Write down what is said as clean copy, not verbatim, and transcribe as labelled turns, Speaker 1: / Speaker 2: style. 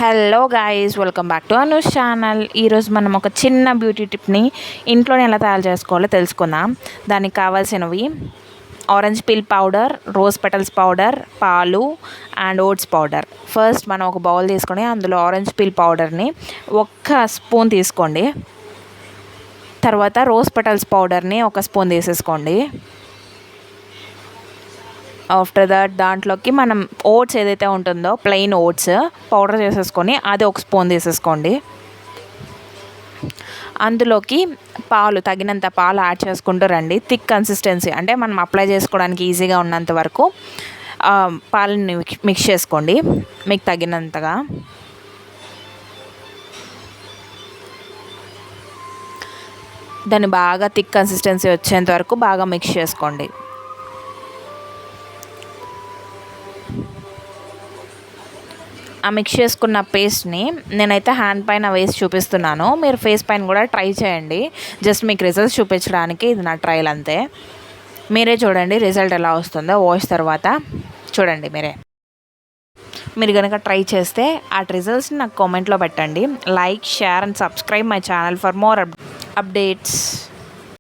Speaker 1: Hello guys, welcome back to Anu's channel. ఈరోజు మనం ఒక చిన్న బ్యూటీ టిప్ని ఇంట్లోనే ఎలా తయారు చేసుకోవాలో తెలుసుకుందాం. దానికి కావాల్సినవి orange peel powder, rose petals powder, పాలు అండ్ ఓట్స్ పౌడర్. ఫస్ట్ మనం ఒక బౌల్ తీసుకొని అందులో ఆరెంజ్ పీల్ పౌడర్ని 1 స్పూన్ తీసుకోండి. తర్వాత రోజ్ పెటల్స్ పౌడర్ని 1 స్పూన్ తీసేసుకోండి. ఆఫ్టర్ దట్ దాంట్లోకి మనం ఓట్స్ ఏదైతే ఉంటుందో ప్లెయిన్ ఓట్స్ పౌడర్ చేసేసుకొని అది 1 స్పూన్ తీసేసుకోండి. అందులోకి పాలు తగినంత పాలు యాడ్ చేసుకుంటూ రండి. థిక్ కన్సిస్టెన్సీ అంటే మనం అప్లై చేసుకోవడానికి ఈజీగా ఉన్నంత వరకు పాలని మిక్స్ చేసుకోండి మీకు తగినంతగా. దాన్ని బాగా థిక్ కన్సిస్టెన్సీ వచ్చేంత వరకు బాగా మిక్స్ చేసుకోండి. ఆ మిక్స్ చేసుకున్న పేస్ట్ని నేనైతే హ్యాండ్ పైన వేసి చూపిస్తున్నాను. మీరు ఫేస్ పైన కూడా ట్రై చేయండి. జస్ట్ మీకు రిజల్ట్స్ చూపించడానికి ఇది నా ట్రయల్ అంతే. మీరే చూడండి రిజల్ట్ ఎలా వస్తుందో వాష్ తర్వాత చూడండి మీరే. మీరు కనుక ట్రై చేస్తే ఆ రిజల్ట్స్ని నాకు కామెంట్లో పెట్టండి. Like, share and subscribe my channel for more updates.